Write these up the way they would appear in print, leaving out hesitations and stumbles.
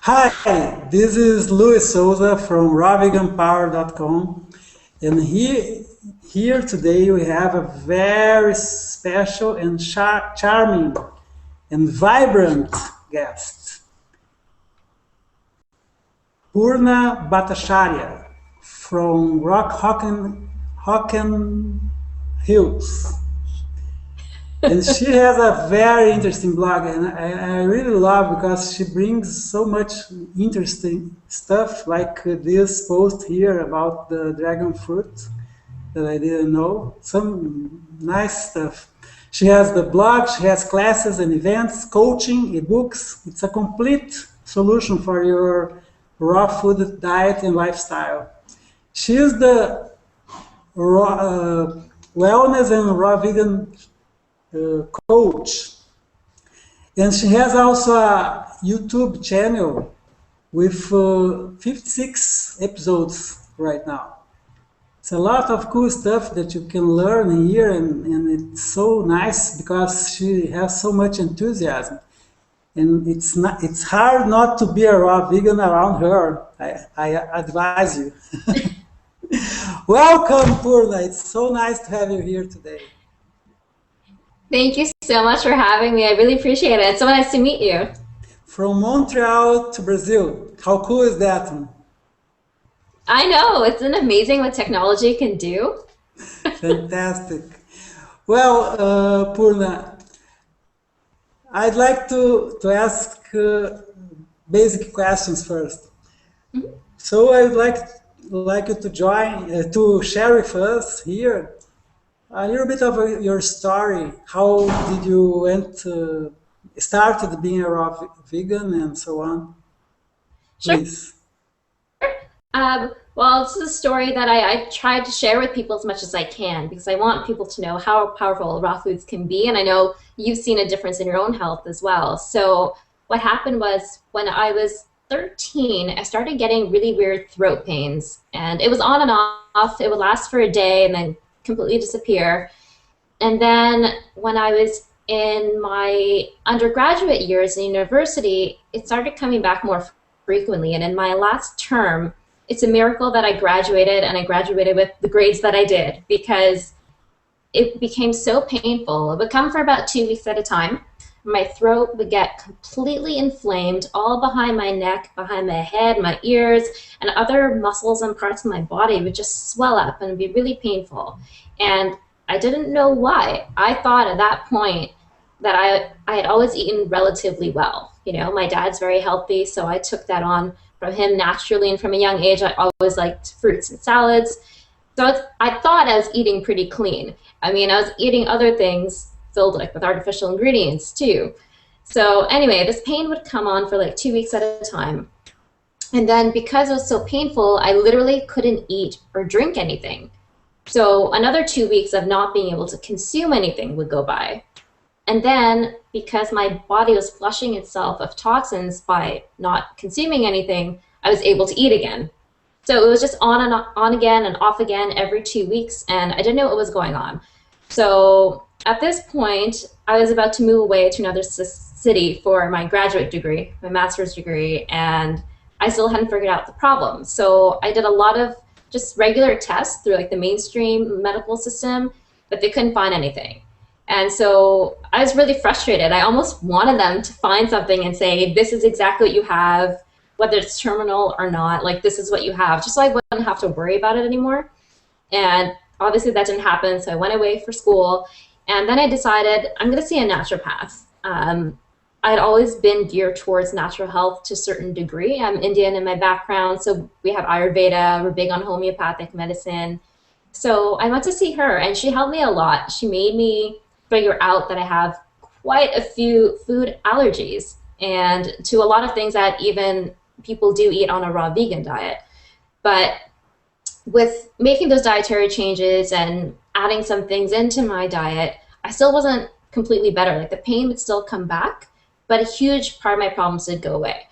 Hi, this is Luis Souza from rawveganpower.com, and here today we have a very special and charming and vibrant guest, Purna Bhattacharya from Rock Hills. And she has a very interesting blog, and I really love because she brings so much interesting stuff, like this post here about the dragon fruit that I didn't know. Some nice stuff. She has the blog, she has classes and events, coaching, ebooks. It's a complete solution for your raw food diet and lifestyle. She is the wellness and raw vegan coach, and she has also a YouTube channel with 56 episodes right now. It's a lot of cool stuff that you can learn here, and it's so nice because she has so much enthusiasm, and it's hard not to be a raw vegan around her. I advise you. Welcome, Purna. It's so nice to have you here today. Thank you so much for having me. I really appreciate it. It's so nice to meet you. From Montreal to Brazil. How cool is that? I know. It's amazing what technology can do. Fantastic. Well, Purna, I'd like to ask basic questions first. Mhm. So I would like you to join, to share with us here a little bit of your story. How did you started being a raw vegan and so on? Sure. Please. Well, this is a story that I try to share with people as much as I can because I want people to know how powerful raw foods can be. And I know you've seen a difference in your own health as well. So what happened was when I was 13, I started getting really weird throat pains. And it was on and off. It would last for a day and then completely disappear. And then when I was in my undergraduate years in university, it started coming back more frequently. And in my last term, it's a miracle that I graduated, and I graduated with the grades that I did because it became so painful. It would come for about 2 weeks at a time. My throat would get completely inflamed all behind my neck, behind my head, my ears, and other muscles and parts of my body would just swell up and be really painful. And I didn't know why. I thought at that point that I had always eaten relatively well. You know, my dad's very healthy, so I took that on from him naturally, and from a young age, I always liked fruits and salads. So I thought I was eating pretty clean. I mean, I was eating other things filled like with artificial ingredients too. So anyway, this pain would come on for like 2 weeks at a time. And then because it was so painful, I literally couldn't eat or drink anything. So another 2 weeks of not being able to consume anything would go by. And then, because my body was flushing itself of toxins by not consuming anything, I was able to eat again. So it was just on and on again and off again every 2 weeks, and I didn't know what was going on. So at this point, I was about to move away to another city for my graduate degree, my master's degree, and I still hadn't figured out the problem. So I did a lot of just regular tests through like the mainstream medical system, but they couldn't find anything. And so I was really frustrated. I almost wanted them to find something and say, this is exactly what you have, whether it's terminal or not, like this is what you have, just so I wouldn't have to worry about it anymore. And obviously that didn't happen, so I went away for school. And then I decided I'm going to see a naturopath. I'd always been geared towards natural health to a certain degree. I'm Indian in my background, so we have Ayurveda, we're big on homeopathic medicine. So I went to see her, and she helped me a lot. She made me figure out that I have quite a few food allergies and to a lot of things that even people do eat on a raw vegan diet. But with making those dietary changes and adding some things into my diet, I still wasn't completely better. Like the pain would still come back, but a huge part of my problems did go away.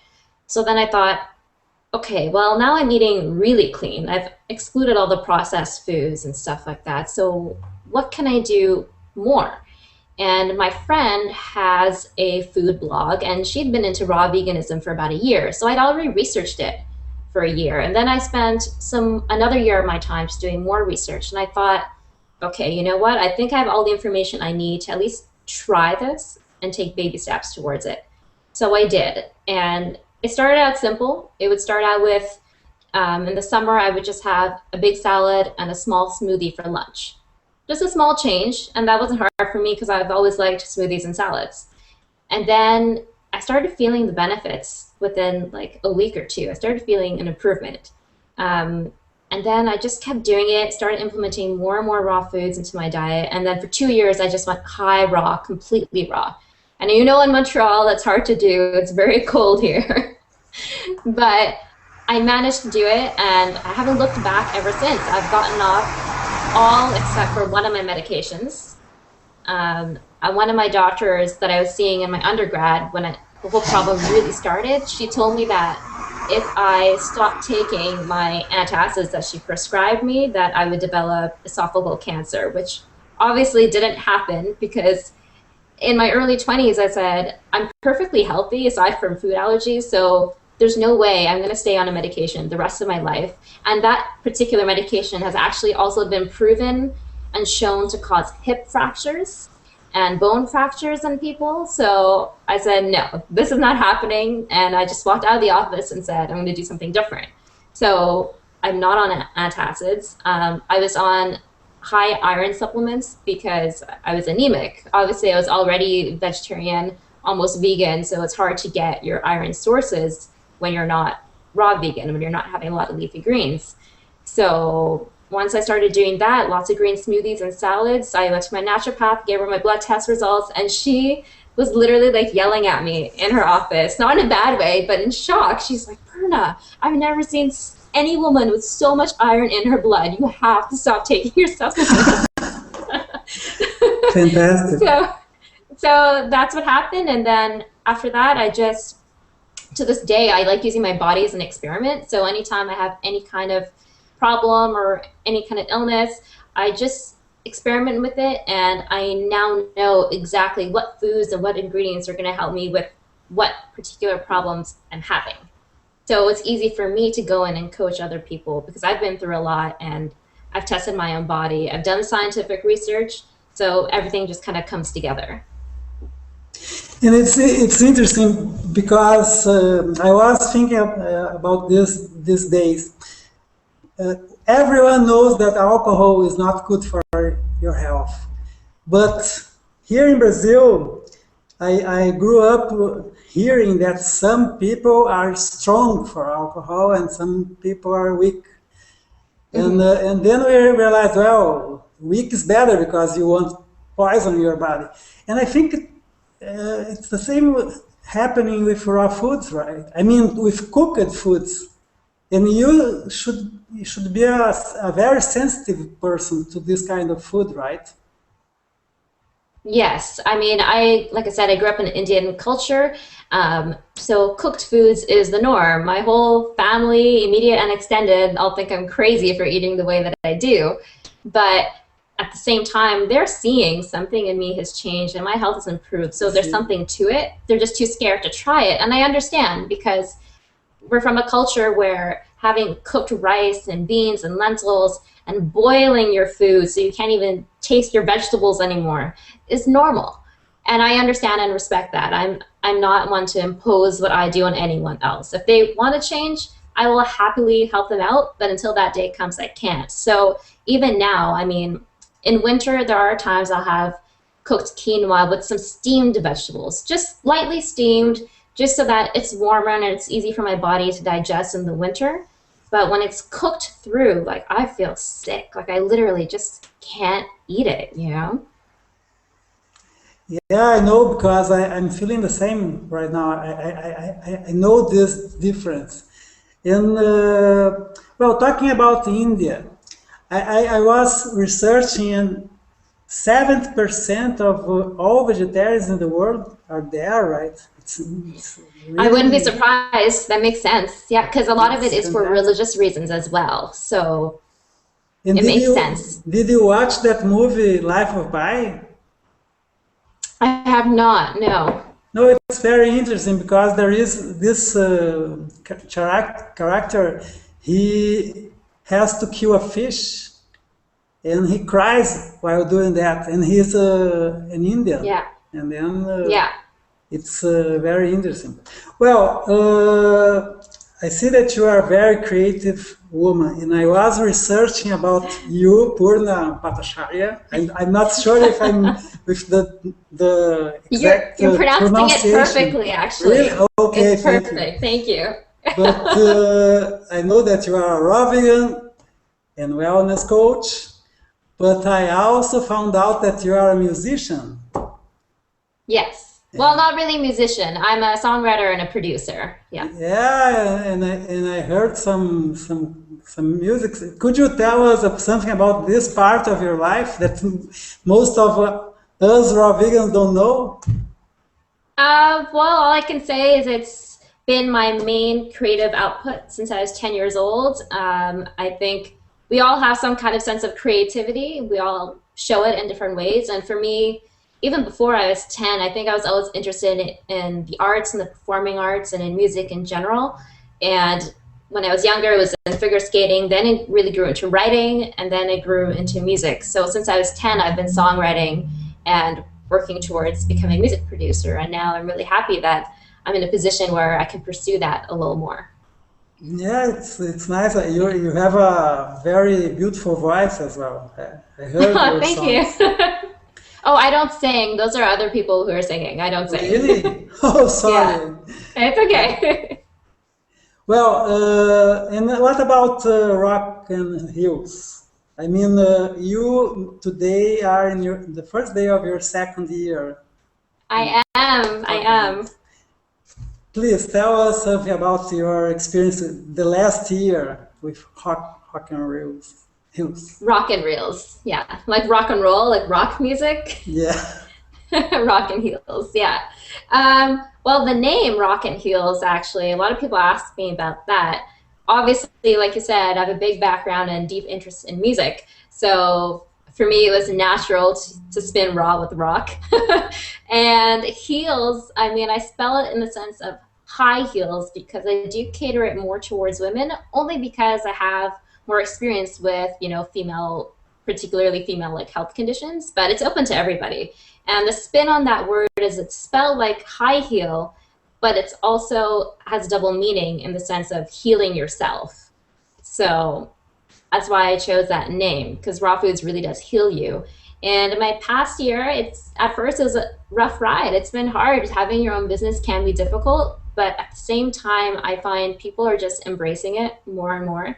So then I thought, okay, well, now I'm eating really clean. I've excluded all the processed foods and stuff like that. So what can I do more? And my friend has a food blog, and she'd been into raw veganism for about a year. So I'd already researched it for a year. And then I spent another year of my time just doing more research. And I thought, okay, you know what? I think I have all the information I need to at least try this and take baby steps towards it. So I did. And it started out simple. It would start out with, in the summer, I would just have a big salad and a small smoothie for lunch. Just a small change. And that wasn't hard for me because I've always liked smoothies and salads. And then I started feeling the benefits within like a week or two. I started feeling an improvement. Um, and then I just kept doing it, started implementing more and more raw foods into my diet. And then for 2 years, I just went high raw, completely raw. And you know, in Montreal, that's hard to do. It's very cold here. But I managed to do it, and I haven't looked back ever since. I've gotten off all except for one of my medications. One of my doctors that I was seeing in my undergrad, when the whole problem really started, she told me that if I stopped taking my antacids that she prescribed me, that I would develop esophageal cancer, which obviously didn't happen because in my early 20s, I said, I'm perfectly healthy aside from food allergies, so there's no way I'm going to stay on a medication the rest of my life. And that particular medication has actually also been proven and shown to cause hip fractures and bone fractures in people. So I said, no, this is not happening. And I just walked out of the office and said, I'm going to do something different. So I'm not on antacids. I was on high iron supplements because I was anemic. Obviously, I was already vegetarian, almost vegan, so it's hard to get your iron sources when you're not raw vegan, when you're not having a lot of leafy greens. So once I started doing that, lots of green smoothies and salads, I went to my naturopath, gave her my blood test results, and she was literally like yelling at me in her office, not in a bad way, but in shock. She's like, Purna, I've never seen any woman with so much iron in her blood. You have to stop taking your supplements. Fantastic. So that's what happened. And then after that, I just, to this day, I like using my body as an experiment. So anytime I have any kind of problem or any kind of illness, I just experiment with it. And I now know exactly what foods and what ingredients are going to help me with what particular problems I'm having. So it's easy for me to go in and coach other people because I've been through a lot and I've tested my own body. I've done scientific research. So everything just kind of comes together. And it's interesting because I was thinking about this these days. Everyone knows that alcohol is not good for your health, but here in Brazil, I grew up hearing that some people are strong for alcohol and some people are weak. And then we realized, well, weak is better because you won't poison your body. And I think it's the same happening with raw foods, right? I mean, with cooked foods. And you should be a very sensitive person to this kind of food, right? Yes, I mean, like I said, I grew up in Indian culture, so cooked foods is the norm. My whole family, immediate and extended, all think I'm crazy for eating the way that I do. But at the same time, they're seeing something in me has changed and my health has improved. So there's something to it. They're just too scared to try it. And I understand because we're from a culture where having cooked rice and beans and lentils and boiling your food so you can't even taste your vegetables anymore is normal. And I understand and respect that. I'm not one to impose what I do on anyone else. If they want to change, I will happily help them out, but until that day comes, I can't. So even now, I mean, in winter, there are times I'll have cooked quinoa with some steamed vegetables, just lightly steamed, just so that it's warmer and it's easy for my body to digest in the winter. But when it's cooked through, like I feel sick. Like I literally just can't eat it, you know? Yeah, I know because I'm feeling the same right now. I know this difference. And well, talking about India, I was researching and 70% of all vegetarians in the world are there, right? It's I wouldn't be really, surprised. That makes sense. Yeah, because a lot of it it's is for fantastic. religious reasons as well. So And it did makes you sense. did you watch that movie Life of Pi? have not, no. No, it's very interesting because there is this character. He has to kill a fish, and he cries while doing that. And he's an Indian, Yeah, and then yeah. it's very interesting. Well, I see that you are a very creative woman, and I was researching about you, Purna Bhattacharya, and I'm not sure if I'm with the exact You're pronouncing it pronunciation. perfectly, actually. Really? Okay, It's thank you. perfect. Thank you. But I know that you are a raw vegan and wellness coach, but I also found out that you are a musician. Yes. Well, not really a musician. I'm a songwriter and a producer. Yeah. Yeah, and I heard some music. Could you tell us something about this part of your life that most of us raw vegans don't know? Well, all I can say is it's been my main creative output since I was 10 years old. I think we all have some kind of sense of creativity. We all show it in different ways. And for me, even before I was 10, I think I was always interested in the arts and the performing arts and in music in general. And when I was younger, it was in figure skating. Then it really grew into writing, and then it grew into music. So since I was 10, I've been songwriting and working towards becoming a music producer. And now I'm really happy that I'm in a position where I can pursue that a little more. Yeah, it's nice. You have a very beautiful voice as well. I heard your Thank you. songs. Oh, I don't sing. Those are other people who are singing. I don't sing. Really? Oh, Yeah, sorry. it's okay. Well, and what about rock and hills? I mean, you today are in the first day of your second year in I am. I rock and am. hills. Please tell us something about your experience the last year with rock and hills. Hills. Rock and reels. Yeah. Like rock and roll, like rock music. Yeah. Rock and heels. Yeah. Well, the name Rock and Heels, actually, a lot of people ask me about that. Obviously, like you said, I have a big background and deep interest in music. So for me, it was natural to spin raw with rock. And heels, I mean, I spell it in the sense of high heels because I do cater it more towards women, only because I have more experience with, female, particularly female like health conditions, but it's open to everybody. And the spin on that word is it's spelled like high heel, but it's also has double meaning in the sense of healing yourself. So that's why I chose that name, because raw foods really does heal you. And in my past year, it's at first it was a rough ride. It's been hard. Having your own business can be difficult, but at the same time, I find people are just embracing it more and more.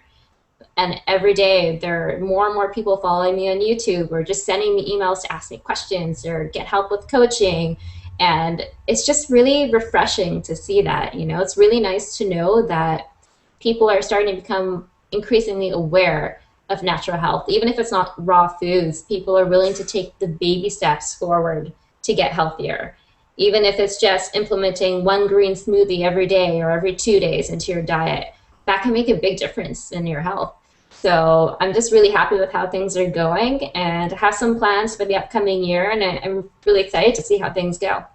And every day there are more and more people following me on YouTube or just sending me emails to ask me questions or get help with coaching. And it's just really refreshing to see that. It's really nice to know that people are starting to become increasingly aware of natural health. Even if it's not raw foods, people are willing to take the baby steps forward to get healthier. Even if it's just implementing one green smoothie every day or every 2 days into your diet, that can make a big difference in your health. So I'm just really happy with how things are going and have some plans for the upcoming year. And I'm really excited to see how things go.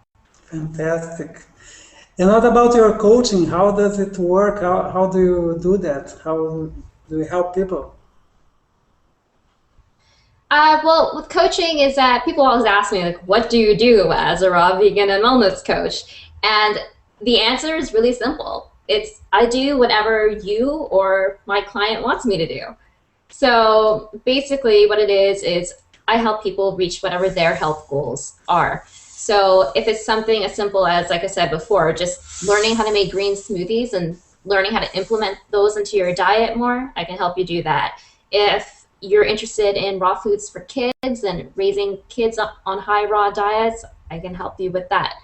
Fantastic. And what about your coaching? How does it work? How do you do that? How do you help people? Well, with coaching is that people always ask me, like, what do you do as a raw vegan and wellness coach? And the answer is really simple. It's I do whatever you or my client wants me to do. So basically what it is I help people reach whatever their health goals are. So if it's something as simple as, like I said before, just learning how to make green smoothies and learning how to implement those into your diet more, I can help you do that. If you're interested in raw foods for kids and raising kids on high raw diets, I can help you with that.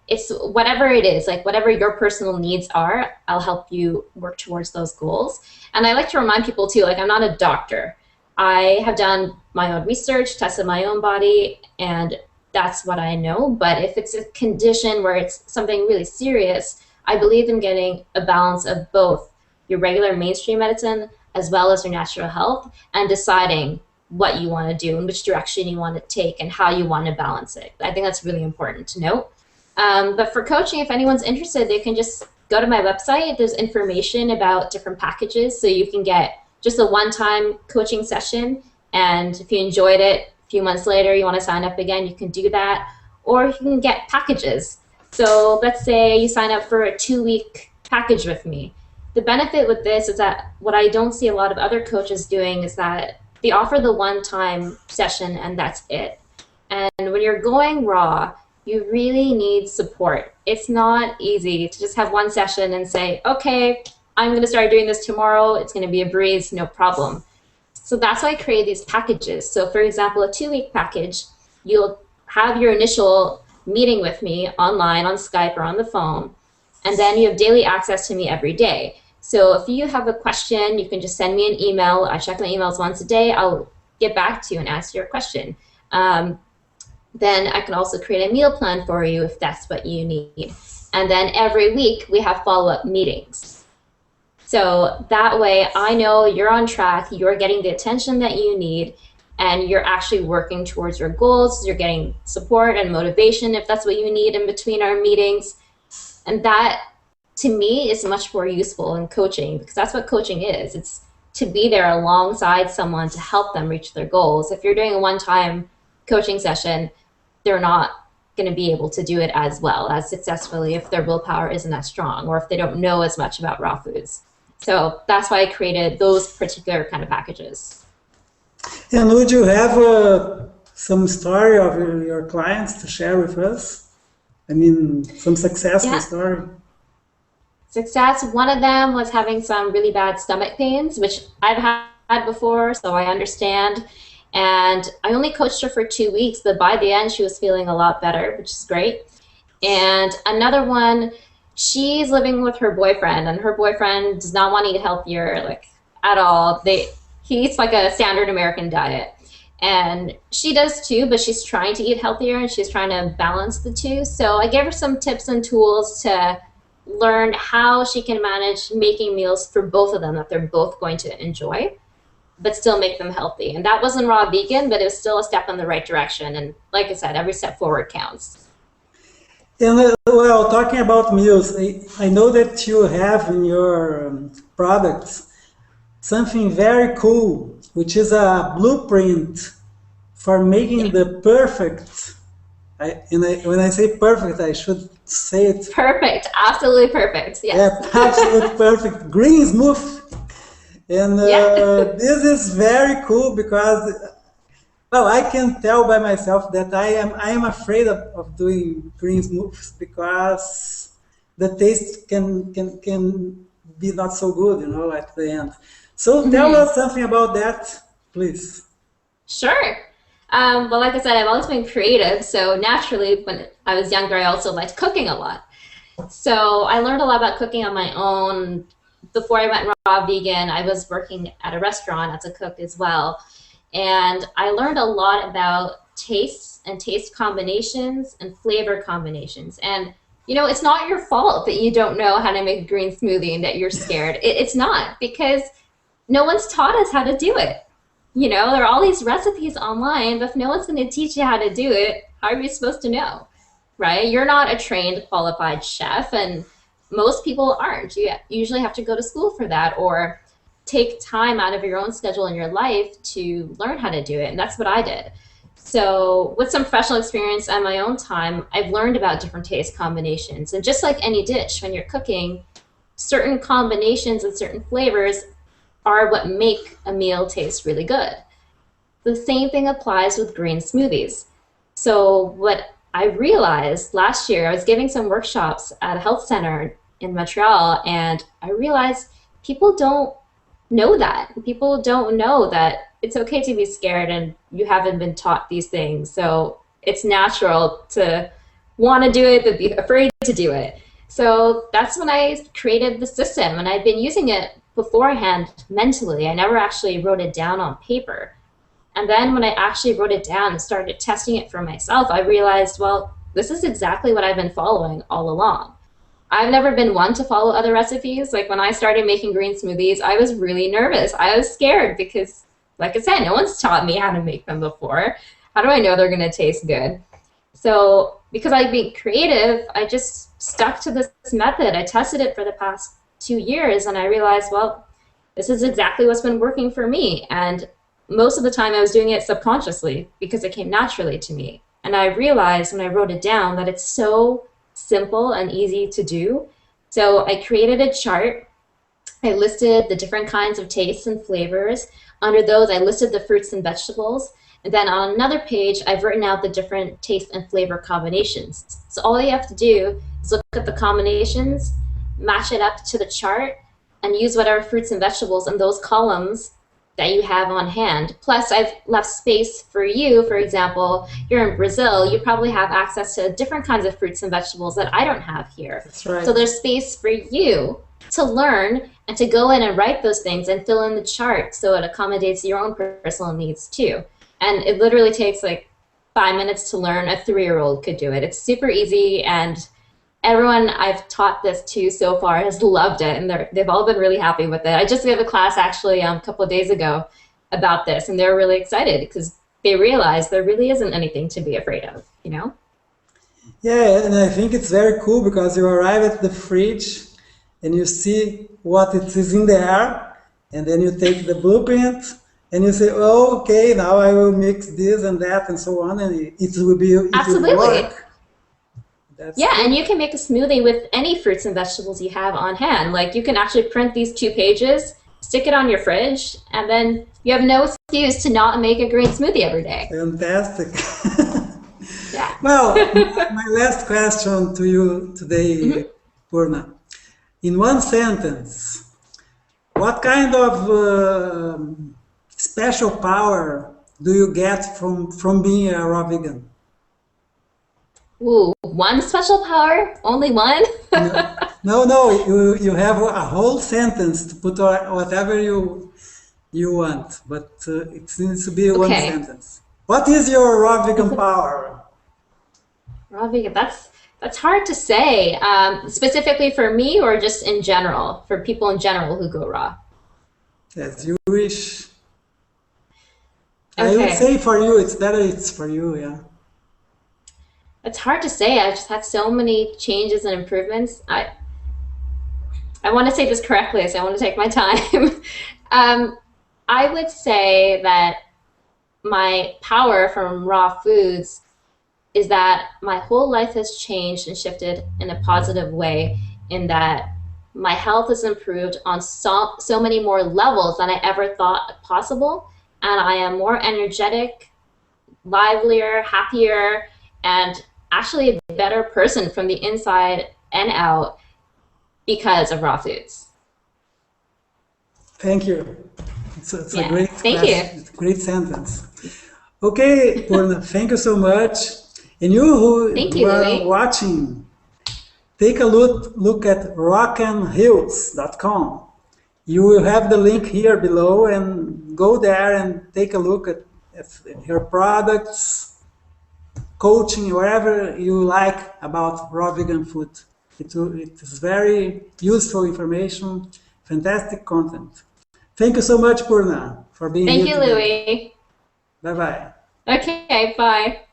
It's whatever it is, like whatever your personal needs are, I'll help you work towards those goals. And I like to remind people too, like I'm not a doctor. I have done my own research, tested my own body, and that's what I know. But if it's a condition where it's something really serious, I believe in getting a balance of both your regular mainstream medicine as well as your natural health and deciding what you want to do and which direction you want to take and how you want to balance it. I think that's really important to note. But for coaching, if anyone's interested, they can just go to my website. There's information about different packages, so you can get just a one-time coaching session, and if you enjoyed it, a few months later you want to sign up again, you can do that. Or you can get packages. So let's say you sign up for a 2-week package with me. The benefit with this is that what I don't see a lot of other coaches doing is that they offer the one-time session and that's it. And when you're going raw, you really need support. It's not easy to just have one session and say, okay, I'm going to start doing this tomorrow. It's going to be a breeze, no problem. So that's why I create these packages. So for example, a 2-week package, you'll have your initial meeting with me online, on Skype or on the phone, and then you have daily access to me every day. So if you have a question, you can just send me an email. I check my emails once a day. I'll get back to you and answer your question. Then I can also create a meal plan for you if that's what you need. And then every week we have follow-up meetings. So that way I know you're on track, you're getting the attention that you need, and you're actually working towards your goals. You're getting support and motivation if that's what you need in between our meetings. And that, to me, is much more useful in coaching, because that's what coaching is. It's to be there alongside someone to help them reach their goals. If you're doing a one-time coaching session, they're not going to be able to do it as well, as successfully, if their willpower isn't as strong or if they don't know as much about raw foods. So that's why I created those particular kind of packages. And would you have some story of your clients to share with us? I mean, some successful story. Success, one of them was having some really bad stomach pains, which I've had before, so I understand. And I only coached her for 2 weeks, but by the end she was feeling a lot better, which is great. And another one, she's living with her boyfriend, and her boyfriend does not want to eat healthier, like, at all. He eats like a standard American diet. And she does too, but she's trying to eat healthier and she's trying to balance the two. So I gave her some tips and tools to learn how she can manage making meals for both of them that they're both going to enjoy, but still make them healthy. And that wasn't raw vegan, but it was still a step in the right direction. And like I said, every step forward counts. And well, talking about meals, I know that you have in your products something very cool, which is a blueprint for making the perfect. When I say perfect, I should say it. Perfect, absolutely perfect. Yes. Yeah, absolutely perfect. Green smoothie. And this is very cool because, well, I can tell by myself that I am afraid of doing green smoothies because the taste can be not so good, at the end. So tell us something about that, please. Sure. Well, like I said, I've always been creative. So naturally, when I was younger, I also liked cooking a lot. So I learned a lot about cooking on my own. Before I went raw vegan, I was working at a restaurant as a cook as well. And I learned a lot about tastes and taste combinations and flavor combinations. And, it's not your fault that you don't know how to make a green smoothie and that you're scared. It's not, because no one's taught us how to do it. There are all these recipes online, but if no one's going to teach you how to do it, how are you supposed to know, right? You're not a trained, qualified chef, and most people aren't. You usually have to go to school for that or take time out of your own schedule in your life to learn how to do it, and that's what I did. So with some professional experience and my own time, I've learned about different taste combinations. And just like any dish, when you're cooking, certain combinations and certain flavors are what make a meal taste really good. The same thing applies with green smoothies. So what I realized last year, I was giving some workshops at a health center in Montreal, and I realized people don't know that. People don't know that it's okay to be scared and you haven't been taught these things. So it's natural to want to do it, but be afraid to do it. So that's when I created the system, and I've been using it beforehand mentally. I never actually wrote it down on paper. And then when I actually wrote it down and started testing it for myself, I realized, well, this is exactly what I've been following all along. I've never been one to follow other recipes. Like when I started making green smoothies, I was really nervous. I was scared because like I said, no one's taught me how to make them before. How do I know they're going to taste good? So because I being creative, I just stuck to this method. I tested it for the past 2 years and I realized, well, this is exactly what's been working for me. And most of the time I was doing it subconsciously because it came naturally to me. And I realized when I wrote it down that it's so simple and easy to do. So I created a chart. I listed the different kinds of tastes and flavors. Under those, I listed the fruits and vegetables. And then on another page, I've written out the different taste and flavor combinations. So all you have to do is look at the combinations, match it up to the chart, and use whatever fruits and vegetables in those columns that you have on hand. Plus, I've left space for you. For example, you're in Brazil, you probably have access to different kinds of fruits and vegetables that I don't have here. That's right. So there's space for you to learn and to go in and write those things and fill in the chart so it accommodates your own personal needs too. And it literally takes like 5 minutes to learn. A 3-year-old could do it. It's super easy, and everyone I've taught this to so far has loved it, and they've all been really happy with it. I just gave a class actually a couple of days ago about this, and they're really excited because they realize there really isn't anything to be afraid of, you know? Yeah, and I think it's very cool because you arrive at the fridge and you see what it is in there, and then you take the blueprint and you say, oh, okay, now I will mix this and that and so on, and it will Absolutely. work. Yeah, and you can make a smoothie with any fruits and vegetables you have on hand. Like you can actually print these 2 pages, stick it on your fridge, and then you have no excuse to not make a green smoothie every day. Fantastic. Yeah. Well, my last question to you today, Purna. In one sentence, what kind of special power do you get from being a raw vegan? Ooh, one special power? Only one? No, you have a whole sentence to put whatever you want, but it needs to be one Okay. sentence. What is your raw vegan power? Raw vegan, that's hard to say. Specifically for me or just in general, for people in general who go raw? As you wish. I would Okay. say for you, it's better it's for you, yeah. It's hard to say. I've just had so many changes and improvements. I want to say this correctly, so I want to take my time. I would say that my power from raw foods is that my whole life has changed and shifted in a positive way, in that my health has improved on so many more levels than I ever thought possible. And I am more energetic, livelier, happier, and actually a better person from the inside and out because of raw foods. Thank you. It's a Yeah, great thank question. you. It's a great sentence. Okay, Purna, thank you so much. And you Thank who you, are Louis. watching, take a look at rockandhills.com. You will have the link here below, and go there and take a look at her products, coaching, whatever you like about raw vegan food. It is very useful information, fantastic content. Thank you so much, Purna, for being Thank here you, today. Louis. Bye bye. Okay, bye.